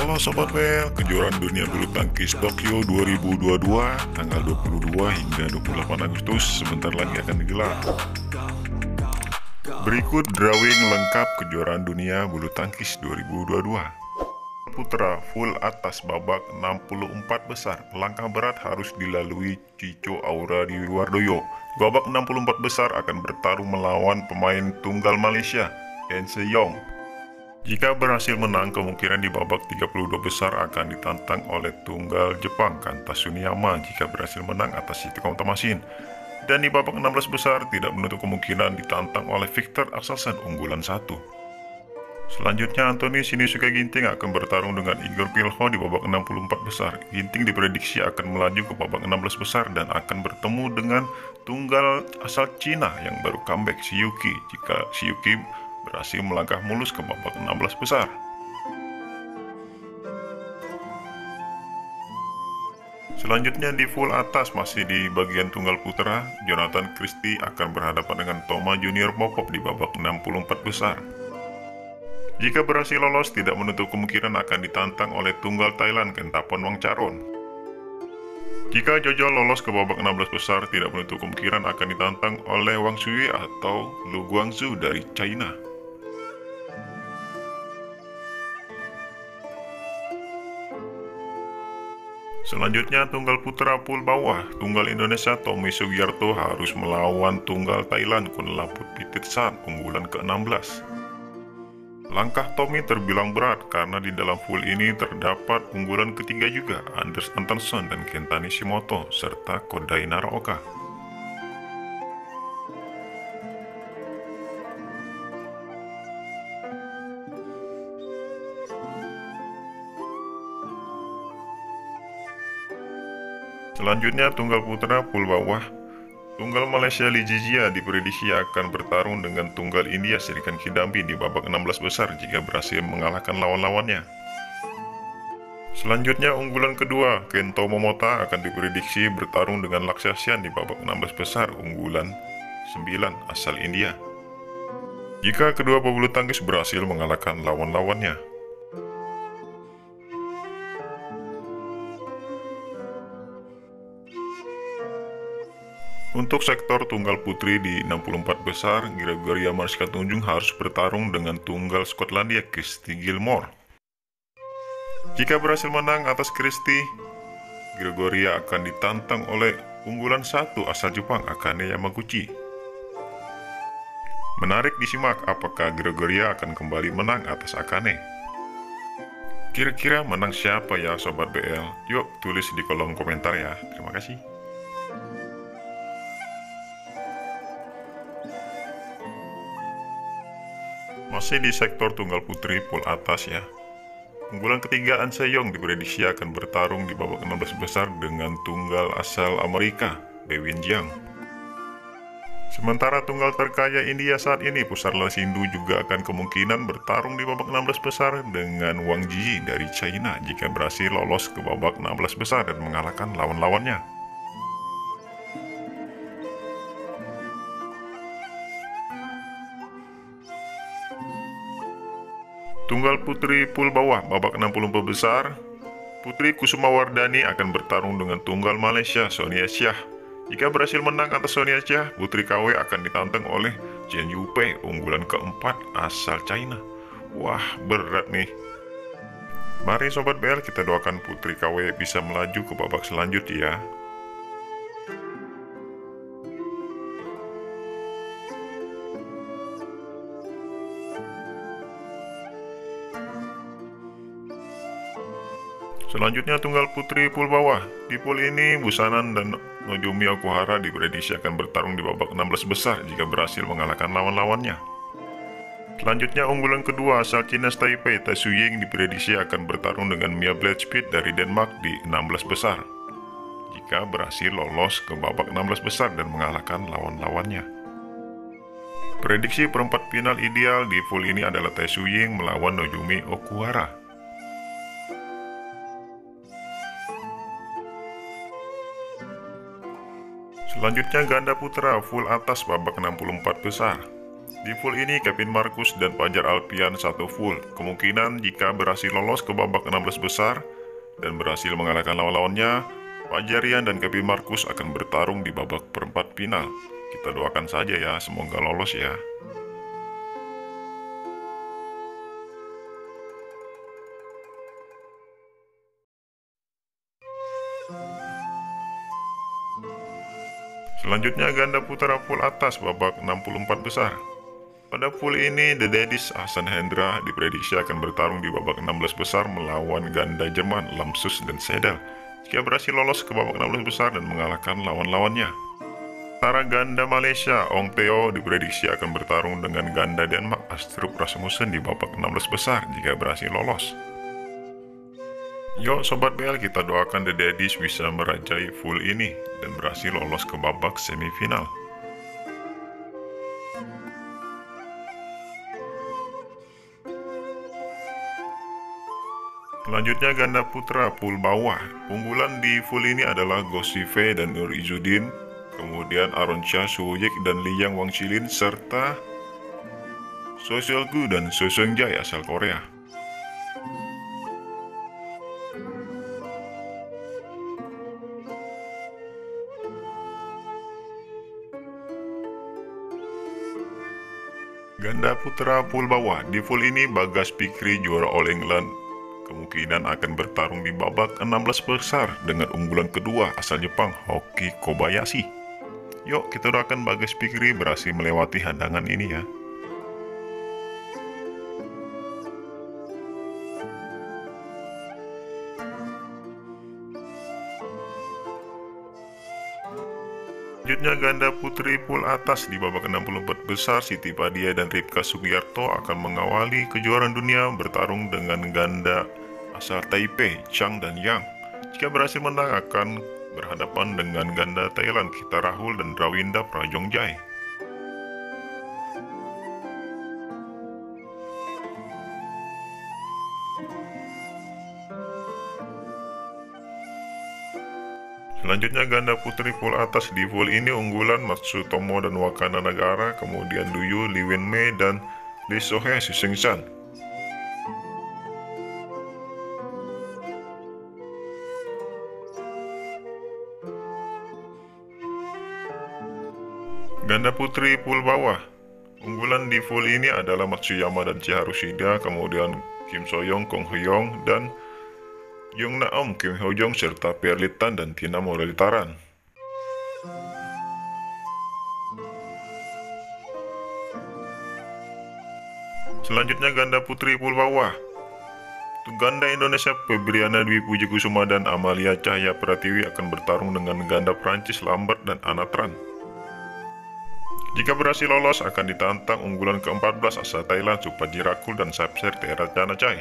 Halo Sobat Well, kejuaraan dunia bulu tangkis Tokyo 2022 tanggal 22 hingga 28 Agustus sebentar lagi akan digelar. Berikut drawing lengkap kejuaraan dunia bulu tangkis 2022. Putra full atas babak 64 besar. Langkah berat harus dilalui Cico Aura di Wardoyo. Babak 64 besar akan bertarung melawan pemain tunggal Malaysia, En Seyong. Jika berhasil menang, kemungkinan di babak 32 besar akan ditantang oleh tunggal Jepang Kanta Suniyama jika berhasil menang atas Hitomi Tamasin. Dan di babak 16 besar tidak menutup kemungkinan ditantang oleh Victor Axelsen unggulan 1. Selanjutnya Anthony Sinisuke Ginting akan bertarung dengan Igor Pilho di babak 64 besar. Ginting diprediksi akan melaju ke babak 16 besar dan akan bertemu dengan tunggal asal Cina yang baru comeback, Shiyuki, jika Shiyuki berhasil melangkah mulus ke babak 16 besar. Selanjutnya di full atas, masih di bagian tunggal putra, Jonathan Christie akan berhadapan dengan Toma Junior Popov di babak 64 besar. Jika berhasil lolos, tidak menutup kemungkinan akan ditantang oleh tunggal Thailand Kentapon Wangcharoen. Jika Jojo lolos ke babak 16 besar, tidak menutup kemungkinan akan ditantang oleh Wang Shui atau Lu Guangzhou dari China. Selanjutnya tunggal putra pool bawah, tunggal Indonesia Tommy Sugiarto harus melawan tunggal Thailand Kunlaput Pititsan unggulan ke-16. Langkah Tommy terbilang berat karena di dalam pool ini terdapat unggulan ketiga juga, Anders Antonsen dan Kenta Nishimoto serta Kodai Naraoka. Selanjutnya tunggal putra pool bawah, tunggal Malaysia Lee Jia diprediksi akan bertarung dengan tunggal India Srikan Kidambi di babak 16 besar jika berhasil mengalahkan lawan-lawannya. Selanjutnya unggulan kedua, Kento Momota akan diprediksi bertarung dengan Lakshasian di babak 16 besar unggulan 9 asal India. Jika kedua pebulu tangkis berhasil mengalahkan lawan-lawannya. Untuk sektor tunggal putri di 64 besar, Gregoria Mariska Tunjung harus bertarung dengan tunggal Skotlandia Kirsty Gilmore. Jika berhasil menang atas Kirsty, Gregoria akan ditantang oleh unggulan 1 asal Jepang Akane Yamaguchi. Menarik disimak apakah Gregoria akan kembali menang atas Akane. Kira-kira menang siapa ya Sobat BL? Yuk tulis di kolom komentar ya. Terima kasih. Masih di sektor tunggal putri pool atas ya. Unggulan ketiga An Seyong diprediksi akan bertarung di babak 16 besar dengan tunggal asal Amerika, Bewin Jiang. Sementara tunggal terkaya India saat ini, Pusarla Sindhu juga akan kemungkinan bertarung di babak 16 besar dengan Wang Ji dari China jika berhasil lolos ke babak 16 besar dan mengalahkan lawan-lawannya. Tunggal putri pool bawah babak 64 besar, Putri Kusuma Wardani akan bertarung dengan tunggal Malaysia Sonia Syah. Jika berhasil menang atas Sonia Syah, Putri KW akan ditantang oleh Chen Yupei unggulan keempat asal China. Wah, berat nih. Mari Sobat BL kita doakan Putri KW bisa melaju ke babak selanjutnya ya. Selanjutnya tunggal putri pool bawah. Di pool ini Busanan dan Nozomi Okuhara diprediksi akan bertarung di babak 16 besar jika berhasil mengalahkan lawan-lawannya. Selanjutnya unggulan kedua asal China Taipei Tai Suying diprediksi akan bertarung dengan Mia Bledspiedt dari Denmark di 16 besar jika berhasil lolos ke babak 16 besar dan mengalahkan lawan-lawannya. Prediksi perempat final ideal di pool ini adalah Tai Suying melawan Nozomi Okuhara. Selanjutnya ganda putra full atas babak 64 besar. Di pool ini Kevin Marcus dan Fajar Alfian satu full. Kemungkinan jika berhasil lolos ke babak 16 besar dan berhasil mengalahkan lawan-lawannya, Fajarian dan Kevin Marcus akan bertarung di babak perempat final. Kita doakan saja ya, semoga lolos ya. Selanjutnya ganda putra pool atas babak 64 besar. Pada pool ini, The Daddies Ahsan Hendra diprediksi akan bertarung di babak 16 besar melawan ganda Jerman Lamsus dan Sedal jika berhasil lolos ke babak 16 besar dan mengalahkan lawan-lawannya. Sementara ganda Malaysia Ong Teo diprediksi akan bertarung dengan ganda Denmark Astrup Rasmussen di babak 16 besar jika berhasil lolos. Yuk Sobat BL, kita doakan The Daddies bisa merajai full ini dan berhasil lolos ke babak semifinal. Selanjutnya ganda putra pool bawah. Unggulan di full ini adalah Gosive dan Nur Izzuddin, kemudian Aronsha Suwoyek dan Liang Wangchilin, serta So Seol-gu dan So Seung-jae asal Korea. Ganda putra pool bawah. Di full ini Bagas Fikri, juara All England, kemungkinan akan bertarung di babak 16 besar dengan unggulan kedua asal Jepang Hoki Kobayashi. Yuk kita doakan Bagas Fikri berhasil melewati hadangan ini ya. Selanjutnya ganda putri pool atas di babak 64 besar, Siti Fadia dan Ripka Sugiarto akan mengawali kejuaraan dunia bertarung dengan ganda asal Taipei, Chang dan Yang. Jika berhasil menang akan berhadapan dengan ganda Thailand Kita Rahul dan Rawinda Prajongjai. Selanjutnya ganda putri pool atas. Di pool ini unggulan Matsutomo dan Wakana Nagara, kemudian Duyu, Lee Wen-mei dan Lee So-hye Siseng-san. Ganda putri pool bawah. Unggulan di pool ini adalah Matsuyama dan Chiharu Shida, kemudian Kim So-young, Kong Hyo-young, dan Young Na-eum, Kim Hyo-jong, serta Pierre Tan dan Tina Morelitaran. Selanjutnya ganda putri pool bawah. Ganda Indonesia Febriana Dwi Puji Kusuma dan Amalia Cahya Pratiwi akan bertarung dengan ganda Prancis Lambert dan Anatran. Jika berhasil lolos akan ditantang unggulan ke-14 asal Thailand Supaji Rakul dan Sapser Teratjanachai.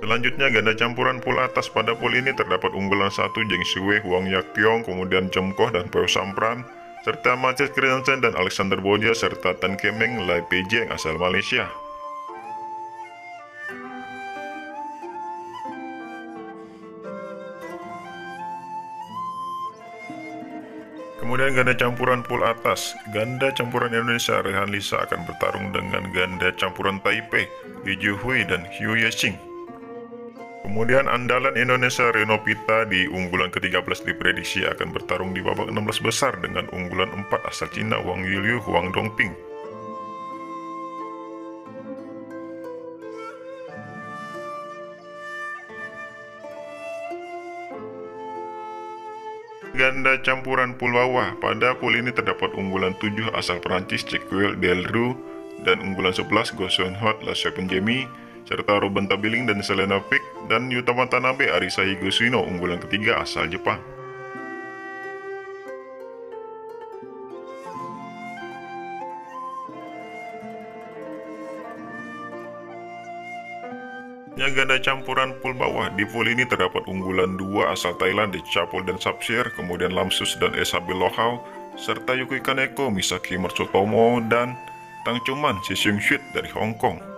Selanjutnya ganda campuran pool atas. Pada pool ini terdapat unggulan 1 Jeng Siwei, Huang Yaktiong, kemudian Jem Koh dan Peo Sampran, serta Maces Christensen dan Alexander Boja, serta Tan Kemeng Lai Pejeng asal Malaysia. Kemudian ganda campuran pool atas. Ganda campuran Indonesia Rehan Lisa akan bertarung dengan ganda campuran Taipei Lee Ju-hui dan Hyu Ye-ching. Kemudian andalan Indonesia Reno Pita di unggulan ke-13 diprediksi akan bertarung di babak 16 besar dengan unggulan 4 asal Cina Wang Yuliu, Huang Dongping. Ganda campuran pool bawah. Pada pool ini terdapat unggulan 7 asal Prancis Jacques Delru dan unggulan 11 Go Seon-hwa, La Sepen-jemi, serta Ruben Tabiling dan Selena Pick, dan Yuta Watanabe Arisa Higuchino unggulan ketiga asal Jepang. Ganda campuran pool bawah. Di pool ini terdapat unggulan 2 asal Thailand Chapol dan Sapsir, kemudian Lamsus dan Esabel Lohau, serta Yuki Kaneko, Misaki Matsutomo, dan Tang Chuman Si Seung-shuit dari Hong Kong.